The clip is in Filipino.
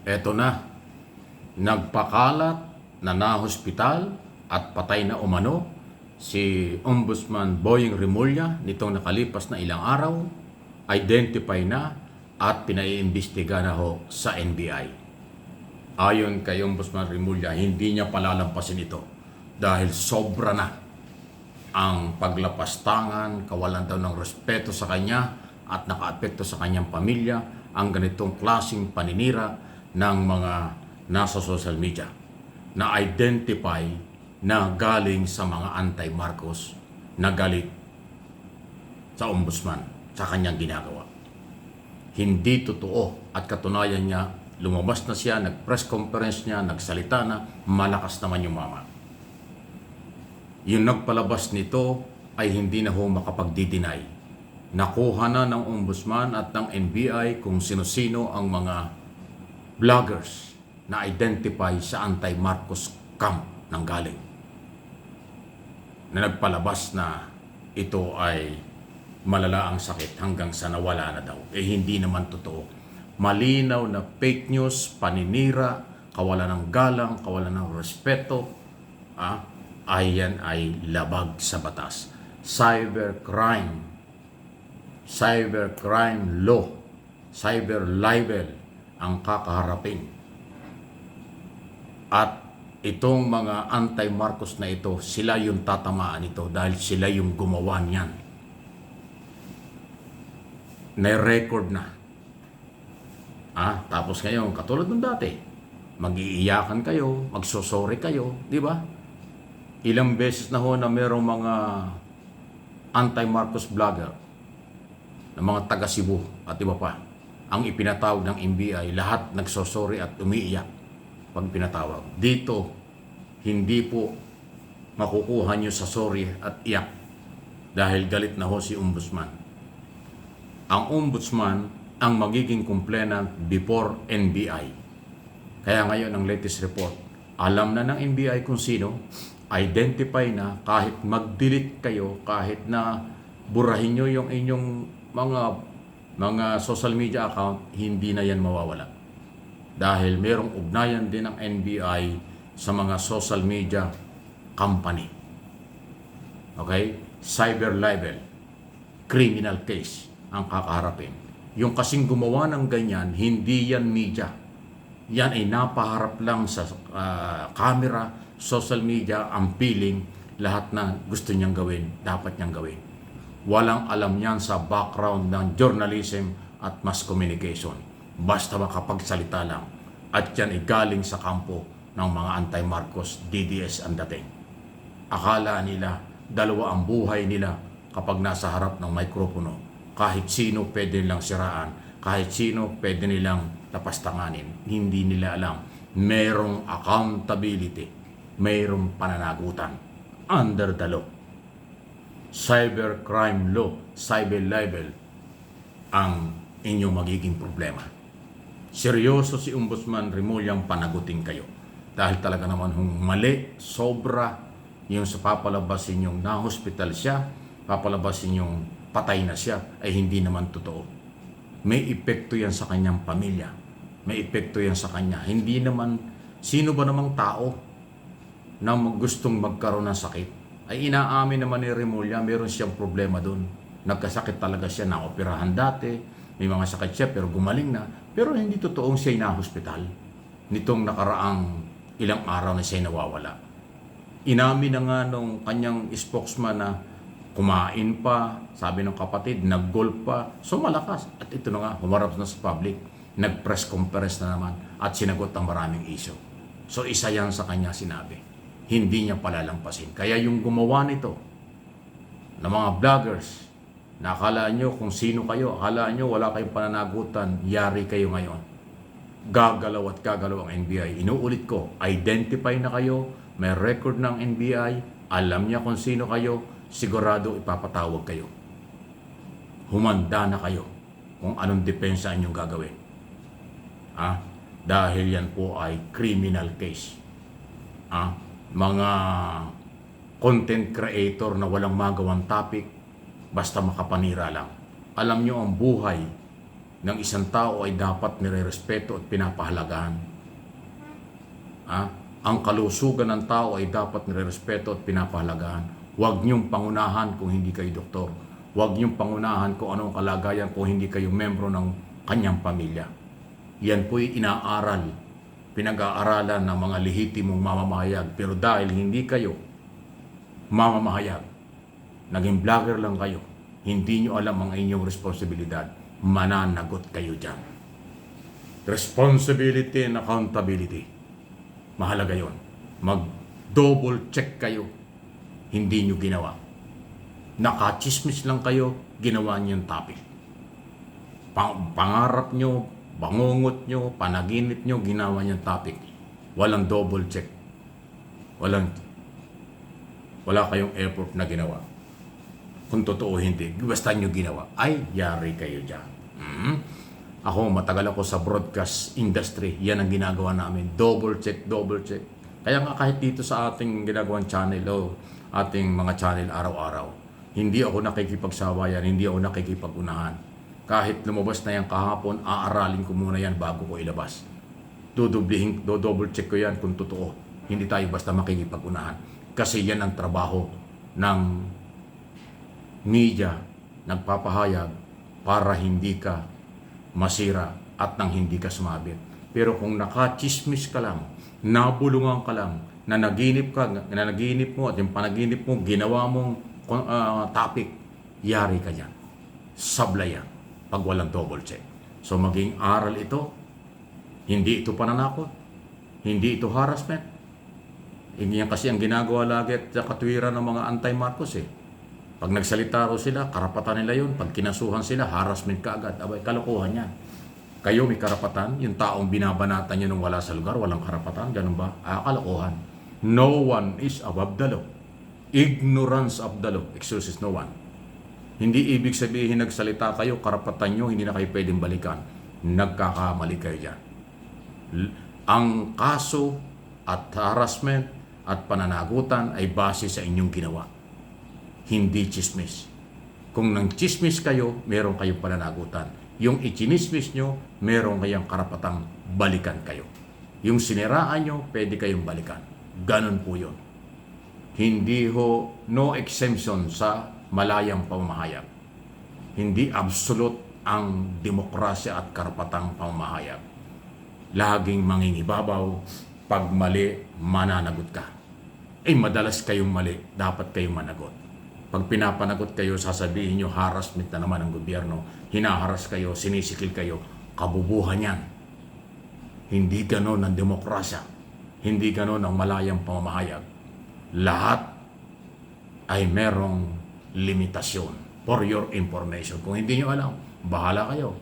Eto na, nagpakalat na nahospital at patay na umano si Ombudsman Boying Remulla nitong nakalipas na ilang araw, identify na at pinaiimbestiga na ho sa NBI. Ayon kay Ombudsman Remulla, hindi niya palalampasin ito dahil sobra na ang paglapastangan, kawalan daw ng respeto sa kanya at nakaapekto sa kanyang pamilya ang ganitong klaseng paninira ng mga nasa social media na identify na galing sa mga anti-Marcos na galit sa ombudsman sa kanyang ginagawa. Hindi totoo at katunayan niya, lumabas na siya, nag-press conference niya, nagsalita na, malakas naman yung mama. Yung nagpalabas nito ay hindi na ho makapagdi-deny. Nakuha na ng ombudsman at ng NBI kung sino-sino ang mga vloggers na identify sa anti-Marcos camp ng galing. Na nagpalabas na ito ay malala ang sakit hanggang sa nawala na daw. Hindi naman totoo. Malinaw na fake news, paninira, kawalan ng galang, kawalan ng respeto, ayan ay labag sa batas. Cybercrime law, cyber libel ang kakaharapin. At itong mga anti-Marcos na ito, sila yung tatamaan ito dahil sila yung gumawa niyan. Na-record na. Tapos ngayon, katulad ng dati, mag-iiyakan kayo, magsosorry kayo, di ba? Ilang beses na ho na merong mga anti-Marcos vlogger na mga taga Cebu at iba pa ang ipinatawag ng NBI, lahat nagsosorry at umiiyak pag pinatawag. Dito, hindi po makukuha nyo sa sorry at iyak dahil galit na ho si ombudsman. Ang ombudsman ang magiging complainant before NBI. Kaya ngayon ang latest report, alam na ng NBI kung sino, identify na, kahit mag-delete kayo, kahit na burahin nyo yung inyong mga social media account, hindi na yan mawawala. Dahil merong ugnayan din ng NBI sa mga social media company. Okay? Cyber libel, criminal case ang kakaharapin. Yung kasing gumawa ng ganyan, hindi yan media. Yan ay napaharap lang sa camera, social media, ang feeling, lahat na gusto niyang gawin, dapat niyang gawin. Walang alam niyan sa background ng journalism at mass communication. Basta makapagsalita lang. At yan ay galing sa kampo ng mga anti-Marcos, DDS ang dating. Akala nila, dalawa ang buhay nila kapag nasa harap ng mikropono. Kahit sino pwede nilang siraan, kahit sino pwede nilang lapastanganin. Hindi nila alam. Merong accountability, merong pananagutan under the law. Cybercrime law, cyber libel ang inyong magiging problema. Seryoso si Ombudsman Remulla, panagutin kayo. Dahil talaga naman mali, sobra yung sa papalabasin yung na-hospital siya, papalabasin yung patay na siya, ay hindi naman totoo. May epekto yan sa kanyang pamilya. May epekto yan sa kanya. Hindi naman, sino ba namang tao na gustong magkaroon ng sakit? Ay inaamin naman ni Remulla, meron siyang problema doon. Nagkasakit talaga siya, naoperahan dati, may mga sakit siya pero gumaling na. Pero hindi totoong siya'y na-hospital. Nitong nakaraang ilang araw na siya'y nawawala. Inamin na nga nung kanyang spokesman na kumain pa, sabi ng kapatid, nag-golf pa. So malakas. At ito na nga, humarap na sa public. Nag-press conference na naman at sinagot ang maraming issue. So isa yan sa kanya sinabi. Hindi niya palalampasin. Kaya yung gumawa nito na mga vloggers, na akala nyo kung sino kayo, akala nyo wala kayong pananagutan, yari kayo ngayon. Gagalaw at gagalaw ang NBI. Inuulit ko, identify na kayo, may record ng NBI, alam niya kung sino kayo, sigurado ipapatawag kayo. Humanda na kayo kung anong depensa inyong gagawin. Dahil yan po ay criminal case. Mga content creator na walang magawang topic, basta makapanira lang. Alam nyo ang buhay ng isang tao ay dapat nirerespeto at pinapahalagahan. Ang kalusugan ng tao ay dapat nirerespeto at pinapahalagahan. Huwag niyong pangunahan kung hindi kayo doktor. Huwag niyong pangunahan kung anong kalagayan kung hindi kayo membro ng kanyang pamilya. Yan po'y inaaral, pinag-aaralan ng mga lehitimong mamamahayag. Pero dahil hindi kayo mamamahayag, naging vlogger lang kayo, hindi nyo alam ang inyong responsibilidad, mananagot kayo dyan. Responsibility and accountability. Mahalaga yon. Mag-double check kayo. Hindi nyo ginawa. Nakachismis lang kayo, ginawa nyo yung topic. Pangarap nyo, bangungot nyo, panaginip nyo, ginawa nyo yung topic. Walang double check. Wala kayong effort na ginawa. Kung totoo hindi, basta nyo ginawa, ay yari kayo dyan. Ako, matagal ako sa broadcast industry. Yan ang ginagawa namin. Double check, double check. Kaya nga kahit dito sa ating ginagawang channel ating mga channel araw-araw, hindi ako nakikipagsawayan, hindi ako nakikipag-unahan. Kahit lumabas na yan kahapon, aaralin ko muna yan bago ko ilabas. Double check ko yan kung totoo. Hindi tayo basta makikipag-unahan. Kasi yan ang trabaho ng media, nagpapahayag para hindi ka masira at nang hindi ka sumabit. Pero kung nakachismis ka lang, nabulungan ka lang, nanaginip mo at yung panaginip mo, ginawa mong topic, yari ka dyan. Sablay yan pag walang double check. So maging aral ito, hindi ito pananakot, hindi ito harassment. Yan kasi ang ginagawa lagi at katwiran ng mga anti-Marcos eh. Pag nagsalita raw sila, karapatan nila yun. Pag kinasuhan sila, harassment ka agad. Abay, kalokohan yan. Kayo may karapatan. Yung taong binabanatan nyo nung wala sa lugar, walang karapatan. Ganun ba? Kalokohan. No one is above the law. Ignorance of the law excuses no one. Hindi ibig sabihin nagsalita kayo, karapatan nyo, hindi na kayo pwedeng balikan. Nagkakamali kayo dyan. Ang kaso at harassment at pananagutan ay base sa inyong ginawa. Hindi chismis. Kung nang chismis kayo, meron kayong pananagutan. Yung ichinismis nyo, meron kayong karapatang balikan kayo. Yung siniraan nyo, pwede kayong balikan. Ganon po yun. Hindi no exemption sa malayang pamamahayag. Hindi absolute ang demokrasya at karapatang pamamahayag. Laging mangingibabaw, pag mali, mananagot ka. Madalas kayong mali, dapat kayong managot. Pag pinapanagot kayo, sasabihin nyo, harassment na naman ng gobyerno. Hinaharas kayo, sinisikil kayo. Kabubuhan yan. Hindi ganon ang demokrasya. Hindi ganon ang malayang pamamahayag. Lahat ay merong limitasyon. For your information. Kung hindi nyo alam, bahala kayo.